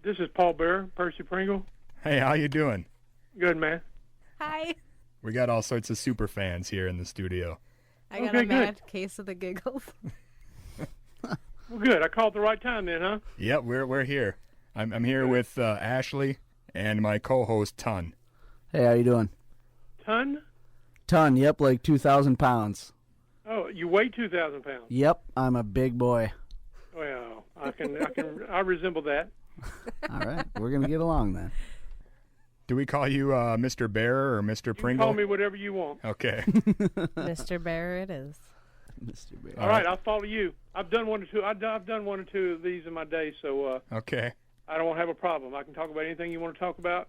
This is Paul Bear, Percy Pringle. Hey, how you doing? Good, man. Hi. We got all sorts of super fans here in the studio. I got Okay, a mad good. case of the giggles. Well, good. I called at the right time then, huh? Yep, we're here. I'm here with Ashley and my co-host Ton. Hey, how you doing? Ton? Ton, yep, like 2,000 pounds. Oh, you weigh 2,000 pounds. Yep, I'm a big boy. Well, I resemble that. All right, we're going to get along then. Do we call you Mr. Bear or Mr. You can Pringle? call me whatever you want. Okay. Mr. Bear it is. Mr. Bear. All right, I'll follow you. I've done one or two. I've done one or two of these in my day, so Okay. I don't have a problem. I can talk about anything you want to talk about,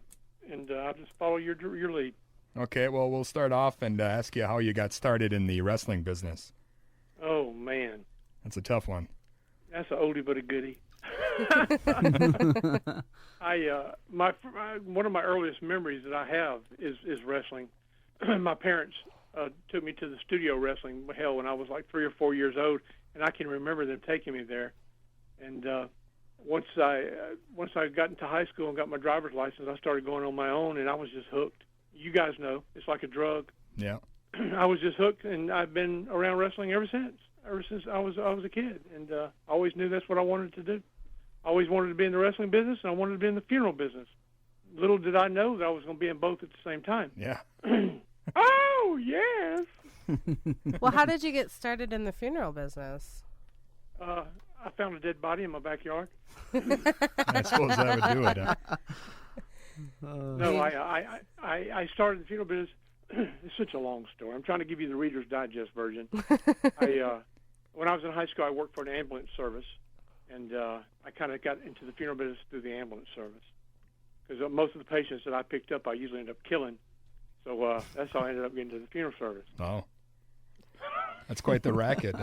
and I'll just follow your lead. Okay, well, we'll start off and ask you how you got started in the wrestling business. Oh man, That's a tough one. that's an oldie but a goodie. One of my earliest memories that I have is wrestling. My parents took me to the studio wrestling hell when I was like 3 or 4 years old, and I can remember them taking me there. And once I got into high school and got my driver's license, I started going on my own, and I was just hooked. You guys know it's like a drug. Yeah. I was just hooked, and I've been around wrestling ever since I was a kid, and I always knew that's what I wanted to do. I always wanted to be in the wrestling business, and I wanted to be in the funeral business. Little did I know that I was going to be in both at the same time. Yeah. Oh, yes. Well, how did you get started in the funeral business? I found a dead body in my backyard. I suppose that would do it. Huh? No, I started the funeral business. It's such a long story. I'm trying to give you the Reader's Digest version. When I was in high school, I worked for an ambulance service, and I kind of got into the funeral business through the ambulance service. Because most of the patients that I picked up, I usually ended up killing. So that's how I ended up getting to the funeral service. Oh. That's quite the racket.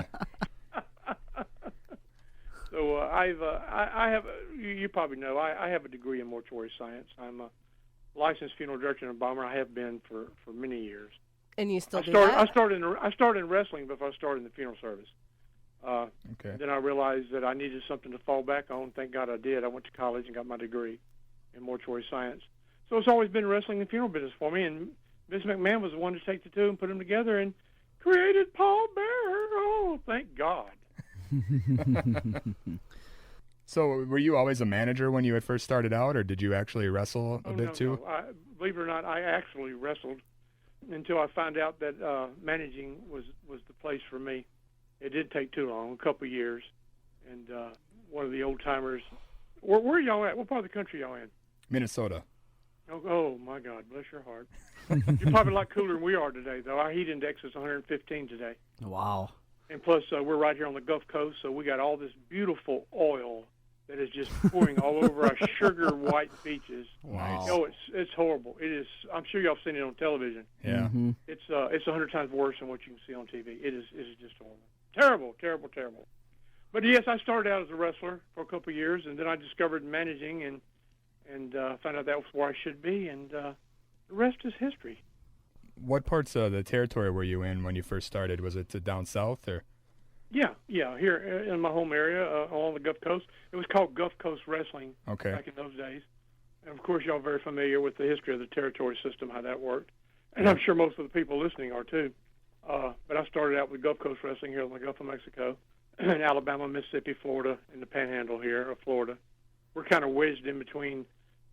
So I have, you probably know, I have a degree in mortuary science. I'm a licensed funeral director and embalmer. I have been for many years. And you still do that? I started in wrestling before I started in the funeral service. Okay. Then I realized that I needed something to fall back on. Thank God I did. I went to college and got my degree in mortuary science. So it's always been wrestling and funeral business for me. And Vince McMahon was the one to take the two and put them together and created Paul Bear. Oh, thank God. So were you always a manager when you had first started out, or did you actually wrestle a bit too? No. Believe it or not, I actually wrestled until I found out that managing was the place for me. It did take too long, a couple of years. And one of the old-timers, where are y'all at? What part of the country y'all in? Minnesota. Oh, my God, bless your heart. You're probably a lot cooler than we are today, though. Our heat index is 115 today. Wow. And plus, we're right here on the Gulf Coast, so we got all this beautiful oil that is just pouring all over our sugar-white beaches. Wow. Oh, it's horrible. It is. I'm sure y'all seen it on television. Yeah. Mm-hmm. It's 100 times worse than what you can see on TV. It is just horrible. Terrible, terrible, terrible. But yes, I started out as a wrestler for a couple of years, and then I discovered managing and found out that was where I should be, and the rest is history. What parts of the territory were you in when you first started? Was it down south or? Yeah, here in my home area along the Gulf Coast. It was called Gulf Coast Wrestling Okay. back in those days. And, of course, y'all are very familiar with the history of the territory system, how that worked. And I'm sure most of the people listening are, too. But I started out with Gulf Coast Wrestling here in the Gulf of Mexico, in Alabama, Mississippi, Florida, and the Panhandle here of Florida. We're kind of wedged in between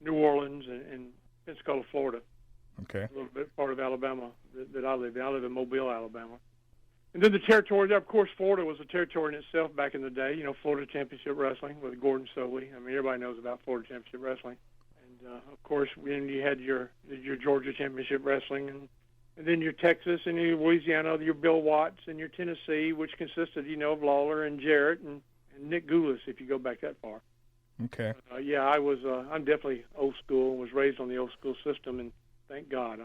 New Orleans and Pensacola, Florida. Okay. A little bit part of Alabama that I live in. I live in Mobile, Alabama. And then the territory there, of course, Florida was a territory in itself back in the day. You know, Florida Championship Wrestling with Gordon Soley. I mean, everybody knows about Florida Championship Wrestling. And, of course, then you had your Georgia Championship Wrestling, and then your Texas and your Louisiana, your Bill Watts, and your Tennessee, which consisted, of Lawler and Jarrett and Nick Goulas, if you go back that far. Okay. I'm definitely old school and was raised on the old school system, and thank God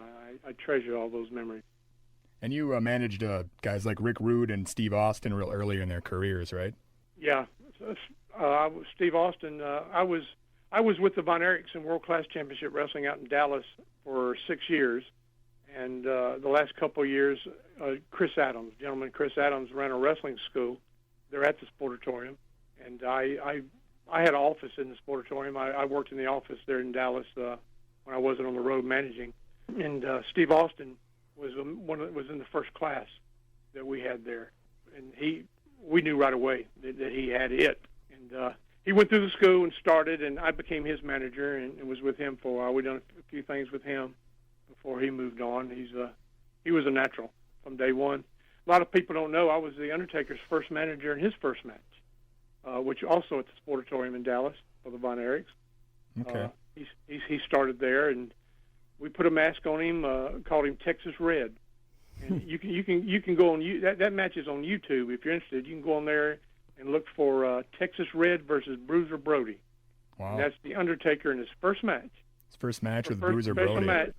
I treasure all those memories. And you managed guys like Rick Rude and Steve Austin real early in their careers, right? Yeah, Steve Austin. I was with the Von Erichsen World Class Championship Wrestling out in Dallas for 6 years, and the last couple of years, Chris Adams ran a wrestling school. They're at the Sportatorium, and I I had an office in the Sportatorium. I worked in the office there in Dallas when I wasn't on the road managing. And Steve Austin was was in the first class that we had there, and we knew right away that he had it. And he went through the school and started, and I became his manager and was with him for a while. We done a few things with him before he moved on. He was a natural from day one. A lot of people don't know I was the Undertaker's first manager in his first match, which also at the Sportatorium in Dallas for the Von Erichs. Okay. He started there, and we put a mask on him, called him Texas Red. And you can go on that match is on YouTube if you're interested. You can go on there and look for Texas Red versus Bruiser Brody. Wow. And that's the Undertaker in his first match. His first match with First Bruiser special Brody. match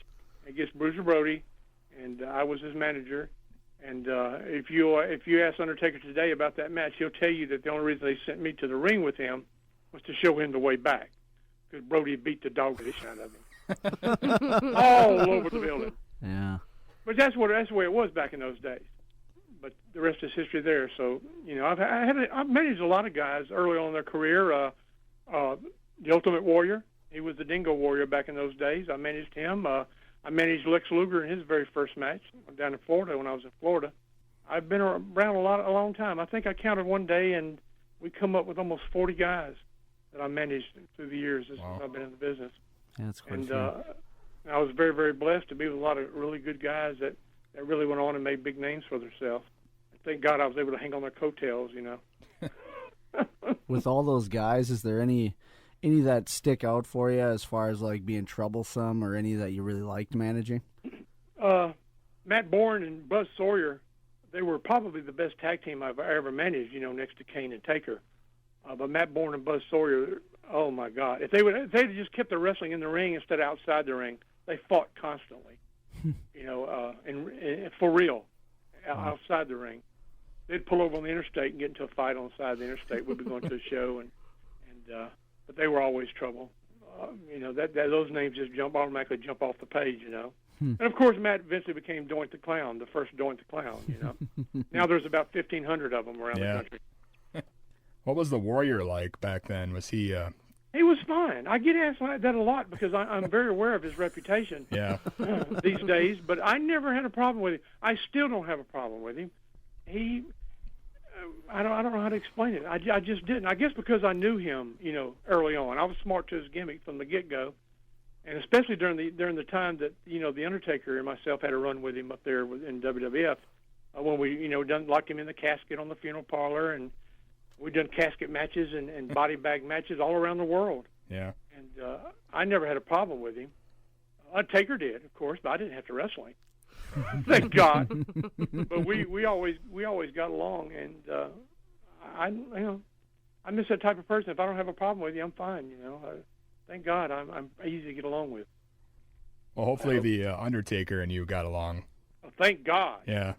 against Bruiser Brody, and I was his manager. And if you ask Undertaker today about that match, he'll tell you that the only reason they sent me to the ring with him was to show him the way back, because Brody beat the dog shit out of him all over the building. Yeah. But that's the way it was back in those days. But the rest is history there. So I've managed a lot of guys early on in their career. The Ultimate Warrior, he was the Dingo Warrior back in those days. I managed him. I managed Lex Luger in his very first match down in Florida when I was in Florida. I've been around a long time. I think I counted one day, and we come up with almost 40 guys that I managed through the years since I've been in the business. Yeah, that's quite And a I was very, very blessed to be with a lot of really good guys that really went on and made big names for themselves. Thank God I was able to hang on their coattails, With all those guys, is there any that stick out for you as far as like being troublesome, or any that you really liked managing? Matt Bourne and Buzz Sawyer, they were probably the best tag team I've ever managed, next to Kane and Taker. But Matt Bourne and Buzz Sawyer, oh my God! If they'd just kept their wrestling in the ring instead of outside the ring, they fought constantly, and for real, outside the ring. They'd pull over on the interstate and get into a fight on the side of the interstate. We'd be going to a show, but they were always trouble. Those names just automatically jump off the page, And of course, Matt eventually became Doink the Clown, the first Doink the Clown. Now there's about 1,500 of them around the country. What was the Warrior like back then? Was he? He was fine. I get asked that a lot because I'm very aware of his reputation. Yeah. These days, but I never had a problem with him. I still don't have a problem with him. I don't know how to explain it. I just didn't. I guess because I knew him, early on. I was smart to his gimmick from the get-go, and especially during the time that the Undertaker and myself had a run with him up there in WWF, when we done locked him in the casket on the funeral parlor, and we'd done casket matches and body bag matches all around the world. Yeah. And I never had a problem with him. Taker did, of course, but I didn't have to wrestle him. Thank God. But we always got along, and I'm just that type of person. If I don't have a problem with you, I'm fine. Thank God, I'm easy to get along with. Well, hopefully the Undertaker and you got along. Thank God. Yeah.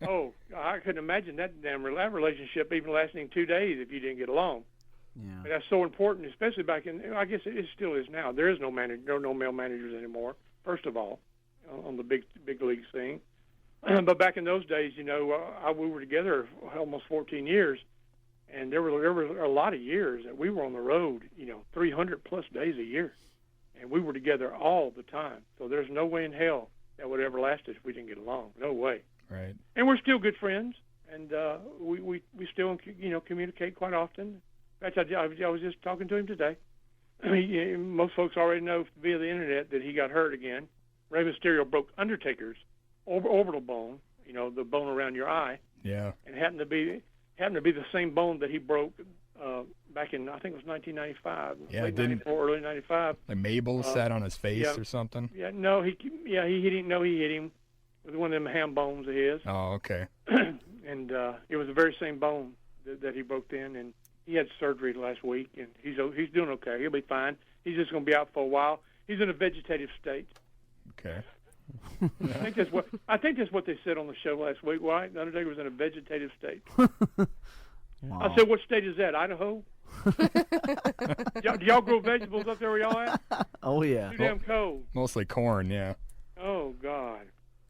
Oh, I couldn't imagine that relationship even lasting 2 days if you didn't get along. Yeah. But that's so important, especially back in. I guess it still is now. There is no no male managers anymore. First of all, on the big league scene. But back in those days, we were together almost 14 years, and there were a lot of years that we were on the road, 300 plus days a year, and we were together all the time. So there's no way in hell that would ever last us if we didn't get along. No way. Right. And we're still good friends, and we still communicate quite often. In fact, I was just talking to him today. Most folks already know via the internet that he got hurt again. Rey Mysterio broke Undertaker's orbital bone, the bone around your eye. Yeah. And happened to be the same bone that he broke back in, I think it was 1995. Yeah, late 94, early 95. Like Mabel sat on his face or something. Yeah, no, he hit him. No, he hit him with one of them ham bones of his. Oh, okay. And it was the very same bone that he broke then, and he had surgery last week, and he's doing okay. He'll be fine. He's just going to be out for a while. He's in a vegetative state. Okay. I think that's what they said on the show last week. Right? The Undertaker was in a vegetative state. Wow. I said, "What state is that? Idaho? Do y'all grow vegetables up there where y'all at? Oh yeah. Too damn cold. Mostly corn, yeah. Oh God,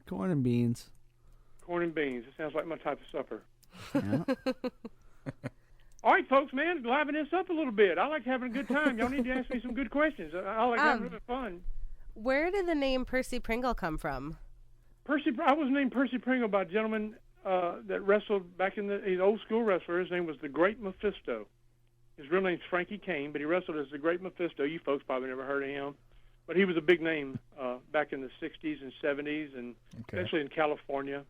Corn and beans. corn and beans. It sounds like my type of supper. Yeah. All right, folks, man, liven this up a little bit. I like having a good time. Y'all need to ask me some good questions. I like having fun. Where did the name Percy Pringle come from? I was named Percy Pringle by a gentleman that wrestled back in he's an old school wrestler. His name was the Great Mephisto. His real name's Frankie Kane, but he wrestled as the Great Mephisto. You folks probably never heard of him. But he was a big name back in the 60s and 70s, and especially in California,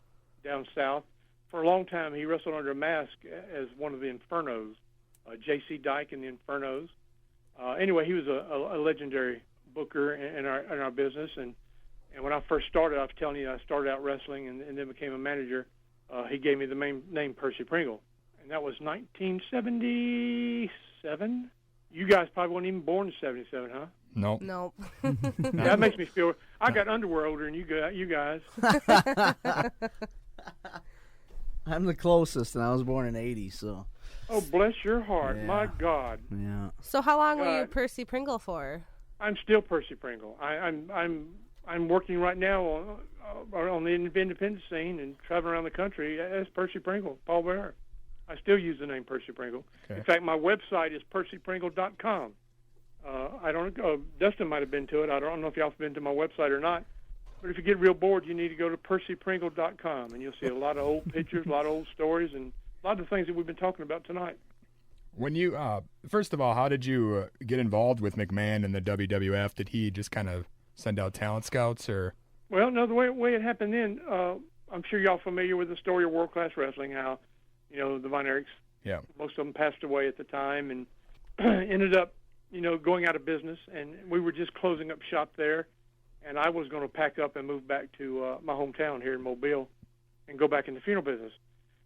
down south. For a long time, he wrestled under a mask as one of the Infernos, J.C. Dyke and the Infernos. Anyway, he was a legendary booker in our business, and when I first started, I was telling you, I started out wrestling and then became a manager. He gave me the name Percy Pringle, and that was 1977. You guys probably weren't even born in 77, huh? Nope. Nope. That makes me feel. I got underwear older than you guys. I'm the closest, and I was born in '80, so. Oh, bless your heart! Yeah. My God. Yeah. So how long were you Percy Pringle for? I'm still Percy Pringle. I'm working right now on the independent scene and traveling around the country as Percy Pringle, Paul Bearer. I still use the name Percy Pringle. Okay. In fact, my website is percypringle.com. I don't know. Dustin might have been to it. I don't know if y'all have been to my website or not. But if you get real bored, you need to go to percypringle.com, and you'll see a lot of old pictures, a lot of old stories, and a lot of the things that we've been talking about tonight. When you, first of all, how did you get involved with McMahon and the WWF? Did he just kind of send out talent scouts, or? Well, no, the way it happened then, I'm sure y'all familiar with the story of World Class Wrestling, how, the Von Erichs, most of them passed away at the time and ended up, going out of business, and we were just closing up shop there, and I was going to pack up and move back to my hometown here in Mobile and go back in the funeral business.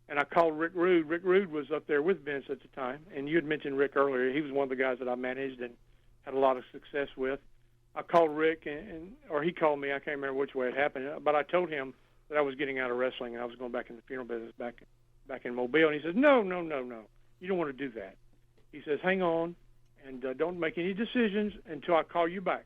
And I called Rick Rude. Rick Rude was up there with Vince at the time, and you had mentioned Rick earlier. He was one of the guys that I managed and had a lot of success with. I called Rick, or he called me. I can't remember which way it happened, but I told him that I was getting out of wrestling and I was going back in the funeral business back in Mobile. And he says, no, you don't want to do that. He says, hang on and don't make any decisions until I call you back.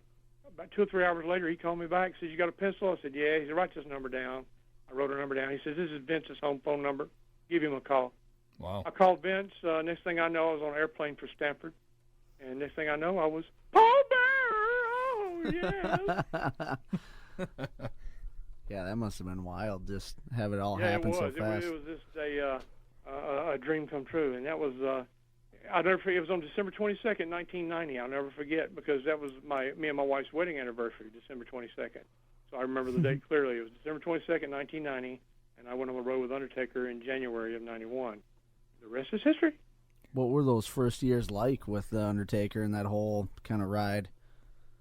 About 2 or 3 hours later, he called me back. He says, you got a pencil? I said, yeah. He said, write this number down. I wrote a number down. He says, this is Vince's home phone number. Give him a call. Wow. I called Vince. Next thing I know, I was on an airplane for Stanford. And next thing I know, I was Paul Bearer. Oh, yes. Yeah, that must have been wild. Just have it all happen so fast. It was just a dream come true. And that was, I'll never forget, it was on December 22nd, 1990. I'll never forget because that was me and my wife's wedding anniversary, December 22nd. So I remember the date clearly. It was December 22nd, 1990. And I went on the road with Undertaker in January of '91. The rest is history. What were those first years like with the Undertaker and that whole kind of ride?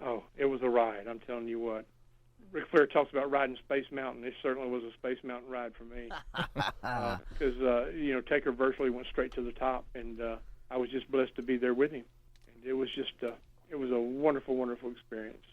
Oh, it was a ride. I'm telling you what. Ric Flair talks about riding Space Mountain. It certainly was a Space Mountain ride for me. Because, Taker virtually went straight to the top, and I was just blessed to be there with him. And it was just, it was a wonderful, wonderful experience.